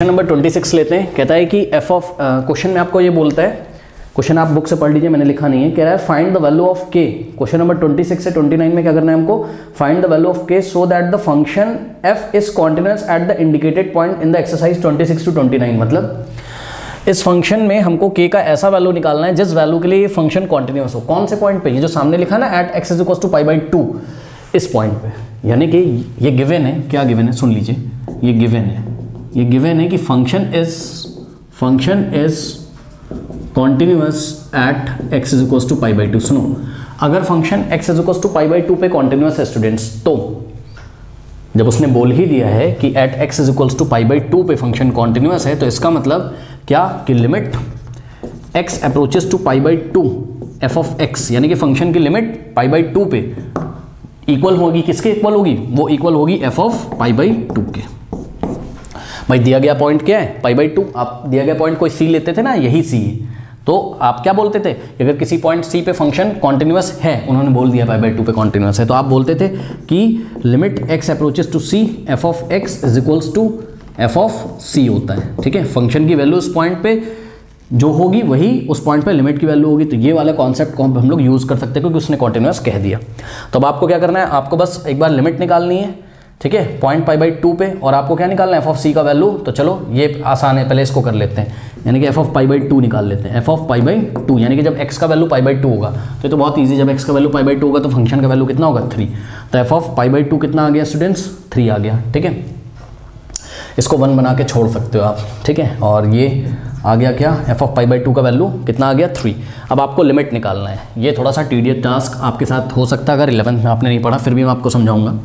Question number 26 लेते हैं। कहता है कि एफ ऑफ क्वेश्चन में आपको ये बोलता है, क्वेश्चन आप बुक से पढ़ लीजिए, मैंने लिखा नहीं है। कह रहा है फाइंड द वैल्यू ऑफ के। क्वेश्चन नंबर 26 से 29 में क्या करना है हमको? फाइंड द वैल्यू ऑफ के so that the function F is continuous at the indicated point in the exercise 26 to 29। मतलब इस फंक्शन में हमको के का ऐसा वैल्यू निकालना है जिस वैल्यू के लिए ये फंक्शन कॉन्टिन्यूअस हो। कौन से पॉइंट पे? ये जो सामने लिखा ना at x is equal to π/2, इस पॉइंट पे। यानी कि ये गिवन है। क्या गिवन है? सुन लीजिए, ये गिवन है। ये गिवन है कि function is continuous at x is equal to π/2। सुनो, अगर function x is equal to π/2 पे कॉन्टिन्यूअस है स्टूडेंट्स, तो जब उसने बोल ही दिया है कि at x is equal to π/2 पे फंक्शन कॉन्टिन्यूअस है, तो इसका मतलब क्या कि limit x approaches to π/2 f of x, यानी कि फंक्शन की लिमिट π/2 पे इक्वल होगी। किसके इक्वल होगी? वो इक्वल होगी एफ ऑफ π/2 के। भाई दिया गया पॉइंट क्या है? π/2। आप दिया गया पॉइंट कोई सी लेते थे ना, यही सी है। तो आप क्या बोलते थे? अगर किसी पॉइंट सी पे फंक्शन कॉन्टिन्यूअस है, उन्होंने बोल दिया π/2 पे कॉन्टिन्यूअस है, तो आप बोलते थे कि limit x approaches to c f of x is equals to f of c होता है। ठीक है, फंक्शन की वैल्यू उस पॉइंट पे जो होगी वही उस पॉइंट पे लिमिट की वैल्यू होगी। तो ये वाला कॉन्सेप्ट को हम लोग यूज कर सकते हैं क्योंकि उसने कॉन्टिन्यूअस कह दिया। तो अब आपको क्या करना है? आपको बस एक बार लिमिट निकालनी है, ठीक है, पॉइंट π/2 पे, और आपको क्या निकालना है? एफ ऑफ सी का वैल्यू। तो चलो ये आसान है, पहले इसको कर लेते हैं, यानी कि एफ ऑफ π/2 निकाल लेते हैं। एफ ऑफ π/2 यानी कि जब x का वैल्यू π/2 होगा, तो ये तो बहुत ईजी, जब x का वैल्यू π/2 होगा तो फंक्शन का वैल्यू कितना होगा? 3। तो एफ ऑफ π/2 कितना आ गया स्टूडेंट्स? 3 आ गया। ठीक है, इसको 1 बना के छोड़ सकते हो आप। ठीक है, और ये आ गया क्या? एफ ऑफ π/2 का वैल्यू कितना आ गया? 3। अब आपको लिमिट निकालना है। ये थोड़ा सा टीडियस टास्क आपके साथ हो सकता है अगर 11th में आपने नहीं पढ़ा, फिर भी मैं आपको समझाऊंगा।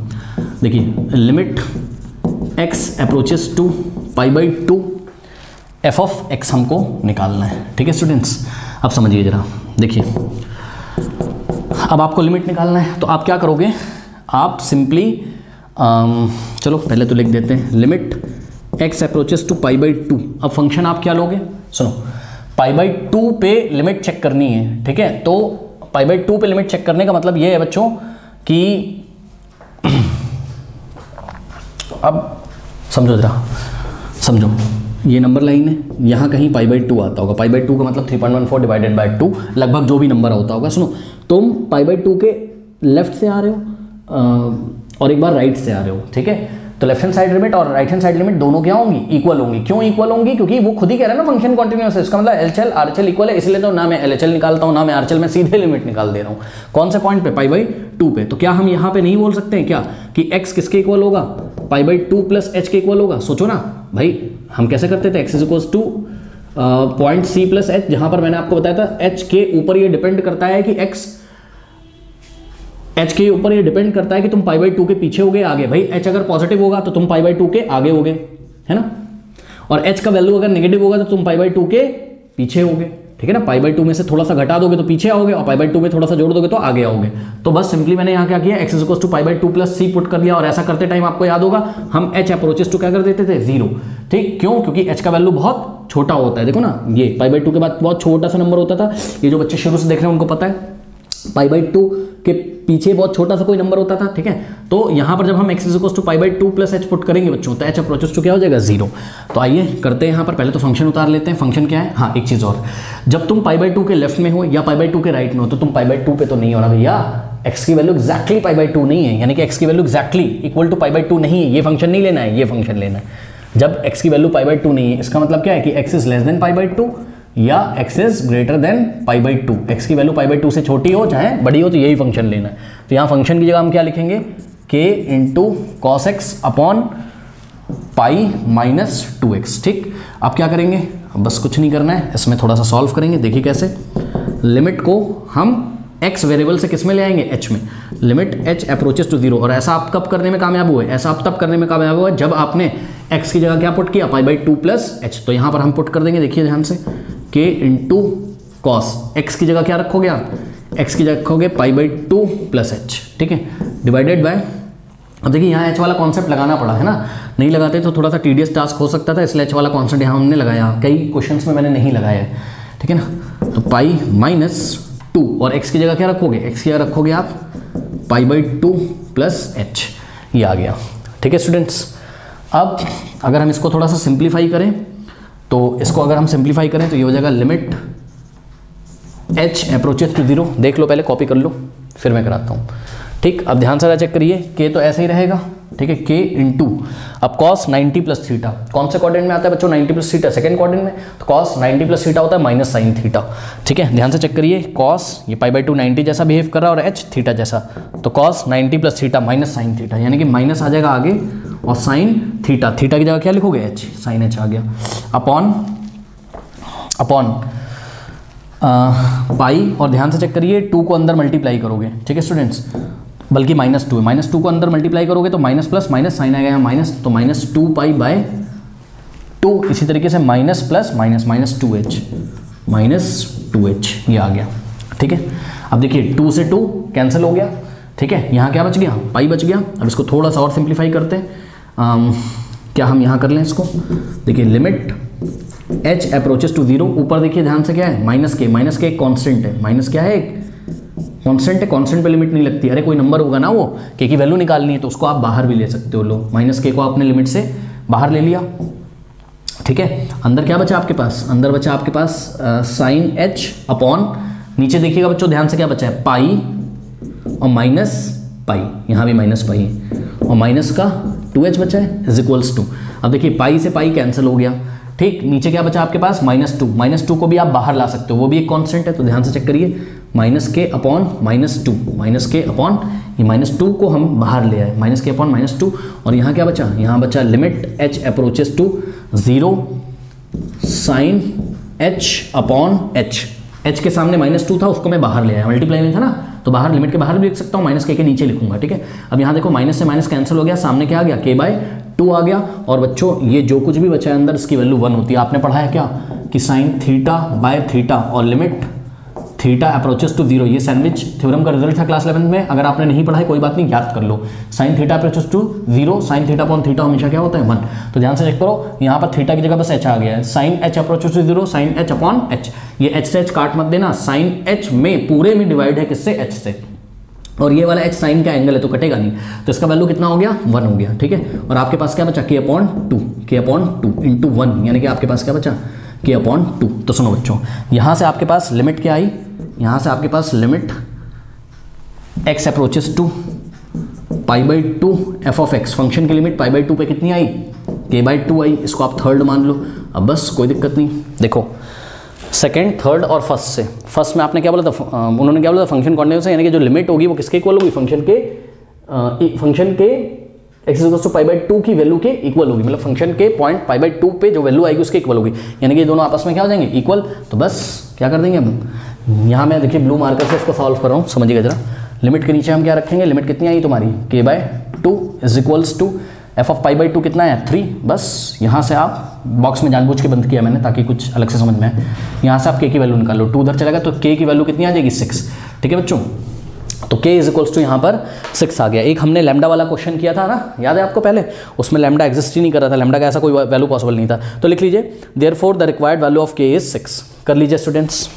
देखिए, limit x approaches to π/2 f of x हमको निकालना है। ठीक है स्टूडेंट्स, अब समझिए जरा। देखिए, अब आपको लिमिट निकालना है, तो आप क्या करोगे? आप सिंपली चलो पहले तो लिख देते हैं लिमिट x अप्रोचेस टू π/2। अब फंक्शन आप क्या लोगे? सुनो, π/2 पे लिमिट चेक करनी है। ठीक है, तो π/2 पे लिमिट चेक करने का मतलब ये है बच्चों कि अब समझो जरा, समझो, ये नंबर लाइन है, यहाँ कहीं π/2 आता होगा। π/2 का मतलब 3.14 डिवाइडेड बाय 2, लगभग जो भी नंबर होता होगा। सुनो, तुम π/2 के लेफ्ट से आ रहे हो और एक बार राइट से आ रहे हो। ठीक है, तो लेफ्ट हैंड साइड लिमिट और राइट हैंड साइड लिमिट दोनों क्या होंगी? इक्वल होंगी। क्यों इक्वल होंगी? क्योंकि वो खुद ही कह रहा है ना फंक्शन कॉन्टिन्यूअस है, इसका मतलब एलएचएल आरएचएल इक्वल है। इसलिए तो ना मैं एलएचएल निकालता हूँ ना मैं आरएचएल, में सीधे लिमिट निकाल दे रहा हूँ। कौन से पॉइंट पे? π/2 पे। तो क्या हम यहाँ पे नहीं बोल सकते हैं क्या कि x किसके इक्वल होगा? π/2 प्लस h के इक्वल होगा? सोचो ना भाई, हम कैसे करते थे? x is equal two point c plus h, जहां पर मैंने आपको बताया था h के ऊपर ये डिपेंड करता है कि h के ऊपर ये डिपेंड करता है कि तुम π/2 के पीछे होगे आगे। भाई h अगर पॉजिटिव होगा तो तुम π/2 के आगे होगे, है ना, और h का वैल्यू अगर नेगेटिव होगा तो तुम π/2 के पीछे होगे। ठीक है ना, π/2 में से थोड़ा सा घटा दोगे तो पीछे आओगे, और π/2 में थोड़ा सा जोड़ दोगे तो आगे आओगे। तो बस सिंपली मैंने यहाँ क्या किया? x is equal to π/2 plus c put कर दिया, और ऐसा करते टाइम आपको याद होगा हम h अप्रोचेस टू क्या कर देते थे? 0। ठीक, क्यों? क्योंकि h का वैल्यू बहुत छोटा होता है। देखो ना, ये π/2 के बाद बहुत छोटा सा नंबर होता था। ये जो बच्चे शुरू से देख रहे हैं उनको पता है, π/2 के पीछे बहुत छोटा सा कोई नंबर होता था। ठीक है, तो यहाँ पर जब हम x is equal to π/2 plus h put करेंगे बच्चों, तो h अप्रोचेस टू क्या हो जाएगा? 0। तो आइए करते हैं यहाँ पर, पहले तो फंक्शन उतार लेते हैं। फंक्शन क्या है? हाँ, एक चीज़ और, जब तुम π/2 के लेफ्ट में हो या π/2 के राइट में हो, तो तुम π/2 पे तो नहीं होना भैया। x की वैल्यू एक्जैक्टली π/2 नहीं है, यानी कि x की वैल्यू एक्जैक्टली इक्वल टू π/2 नहीं है। ये फंक्शन नहीं लेना है, ये फंक्शन लेना है। जब x की वैल्यू π/2 नहीं है, इसका मतलब क्या है कि x इज लेस देन π/2 या x इज ग्रेटर देन π/2। x की वैल्यू π/2 से छोटी हो चाहे बड़ी हो, तो यही फंक्शन लेना है। तो यहाँ फंक्शन की जगह हम क्या लिखेंगे? k into cos x upon pi minus 2x। ठीक, अब क्या करेंगे? अब बस कुछ नहीं करना है, इसमें थोड़ा सा सॉल्व करेंगे। देखिए कैसे, लिमिट को हम x वेरिएबल से किस में ले आएंगे? h में। Limit h approaches to 0। और ऐसा आप कब करने में कामयाब हुए? ऐसा आप तब करने में कामयाब हुए जब आपने x की जगह क्या पुट किया? π/2 प्लस h। तो यहाँ पर हम पुट कर देंगे, देखिए ध्यान से, k इंटू कॉस x की जगह क्या रखोगे आप? x की जगह रखोगे π/2 प्लस h। ठीक है, डिवाइडेड बाय, अब देखिए यहाँ h वाला कॉन्सेप्ट लगाना पड़ा है ना, नहीं लगाते तो थोड़ा सा टीडियस टास्क हो सकता था, इसलिए h वाला कॉन्सेप्ट यहाँ हमने लगाया। कई क्वेश्चंस में मैंने नहीं लगाया है। ठीक है ना, तो पाई माइनस 2, और x की जगह क्या रखोगे? x की जगह रखोगे आप π/2 प्लस h। ये आ गया। ठीक है स्टूडेंट्स, अब अगर हम इसको थोड़ा सा सिंप्लीफाई करें, तो इसको अगर हम सिंप्लीफाई करें तो ये हो जाएगा लिमिट h अप्रोचेस टू 0। देख लो पहले, कॉपी कर लो, फिर मैं कराता हूँ। ठीक, अब ध्यान से चेक करिए, k तो ऐसे ही रहेगा, ठीक है, k इंटू अब cos 90 प्लस थीटा, कौन से क्वाड्रेंट में आता है बच्चों? 90 प्लस थीटा, सेकंड क्वाड्रेंट में, तो cos 90 प्लस थीटा होता है माइनस साइन थीटा। ठीक है, ध्यान से चेक करिए, cos ये π/2 90 जैसा बिहेव कर रहा है और h थीटा जैसा, तो cos 90 plus theta minus sine theta, यानी कि माइनस आ जाएगा आगे और साइन थीटा, थीटा की जगह क्या लिखोगे? h, साइन h आ गया, अपॉन पाई, और ध्यान से चेक करिए 2 को अंदर मल्टीप्लाई करोगे, ठीक है स्टूडेंट्स, बल्कि -2 है, -2 को अंदर मल्टीप्लाई करोगे तो माइनस प्लस माइनस साइन आएगा यहाँ माइनस, तो -2π/2, इसी तरीके से माइनस प्लस माइनस -2h ये आ गया। ठीक है, अब देखिए 2 से 2 कैंसिल हो गया, ठीक है, यहाँ क्या बच गया? पाई बच गया। अब इसको थोड़ा सा और सिंप्लीफाई करते हैं, क्या हम यहाँ कर लें इसको, देखिए लिमिट h अप्रोचेस टू 0, ऊपर देखिए ध्यान से क्या है? माइनस के कॉन्स्टेंट है, माइनस क्या है? कॉन्स्टेंट है, कॉन्स्टेंट पे लिमिट नहीं लगती, अरे कोई नंबर होगा ना, वो के की वैल्यू निकालनी है तो उसको आप बाहर भी ले सकते हो। लो माइनस के को आपने लिमिट से बाहर ले लिया, ठीक है, अंदर क्या बचा आपके पास? अंदर बचा आपके पास साइन h अपॉन, नीचे देखिएगा बच्चों ध्यान से क्या बचा है? पाई और माइनस पाई, यहाँ भी माइनस पाई है और माइनस का 2h बचा है इज इक्वल्स टू, अब देखिए पाई से पाई कैंसिल हो गया, ठीक, नीचे क्या बचा आपके पास? -2 को भी आप बाहर ला सकते हो, वो भी एक कांस्टेंट है, तो ध्यान से चेक करिए, -k अपॉन -2 अपॉन ये -2 को हम बाहर ले आए, -k अपॉन -2, और यहाँ क्या बचा? यहाँ बचा limit h approaches to 0 sine h upon h के सामने -2 था, उसको मैं बाहर ले आया, मल्टीप्लाई में था ना, तो बाहर लिमिट के बाहर भी लिख सकता हूँ, -k के नीचे लिखूंगा, ठीक है। अब यहाँ देखो माइनस से माइनस कैंसिल हो गया, सामने क्या आ गया? k/2 आ गया, और बच्चों ये जो कुछ भी बचा है अंदर इसकी वैल्यू 1 होती है। आपने पढ़ा है क्या कि साइन थीटा और लिमिट थीटा अप्रोचेस टू 0, ये सैंडविच थ्योरम का रिजल्ट था क्लास 11 में, अगर आपने नहीं पढ़ा है कोई बात नहीं, याद कर लो, sine theta approaches to 0 sine theta upon theta हमेशा क्या होता है? 1, तो ध्यान से चेक करो, यहाँ पर थीटा की जगह बस h आ गया है, sine h approaches to 0 sine h upon h, ये h से h काट मत देना, साइन h में पूरे में डिवाइड है किससे? h से, और ये वाला h साइन का एंगल है तो कटेगा नहीं, तो इसका वैल्यू कितना हो गया? 1 हो गया, ठीक है, और आपके पास क्या बचा? k/2 इंटू 1, यानी कि आपके पास क्या बचा? k/2। तो सुनो बच्चों, यहाँ से आपके पास लिमिट क्या आई? यहाँ से आपके पास limit x approaches to π/2 f of x, function की लिमिट π/2 पे कितनी आई? k/2 आई, इसको आप थर्ड मान लो, अब बस कोई दिक्कत नहीं। देखो सेकंड, थर्ड और फर्स्ट से, फर्स्ट में आपने क्या बोला था? उन्होंने क्या बोला था? फंक्शन कॉन्टिन्यूअस है, यानी कि जो लिमिट होगी वो किसके इक्वल होगी? फंक्शन के x इक्वल्स टू π/2 की वैल्यू के इक्वल होगी, मतलब फंक्शन के पॉइंट π/2 पे जो वैल्यू आएगी उसके इक्वल होगी, यानी कि ये दोनों आपस में क्या हो जाएंगे? इक्वल। तो बस क्या कर देंगे हम, यहाँ मैं देखिए ब्लू मार्कर से इसको सॉल्व कर रहा हूँ, समझिएगा जरा। लिमिट के नीचे हम क्या रखेंगे? लिमिट कितनी आई तुम्हारी? k/2 is equals to f of π/2 कितना है? 3। बस यहाँ से आप बॉक्स में जानबूझ के बंद किया मैंने ताकि कुछ अलग से समझ में आए, यहाँ से आप k की वैल्यू निकाल लो, 2 उधर चलेगा तो k की वैल्यू कितनी आ जाएगी? 6, ठीक है बच्चों, तो k इज इक्वल्स टू यहाँ पर 6 आ गया। एक हमने लैम्डा वाला क्वेश्चन किया था ना, याद है आपको? पहले उसमें लैम्डा एग्जिस्ट ही नहीं कर रहा था, लैम्डा का ऐसा कोई वैल्यू पॉसिबल नहीं था, तो लिख लीजिए therefore the required value of k is 6, कर लीजिए स्टूडेंट्स।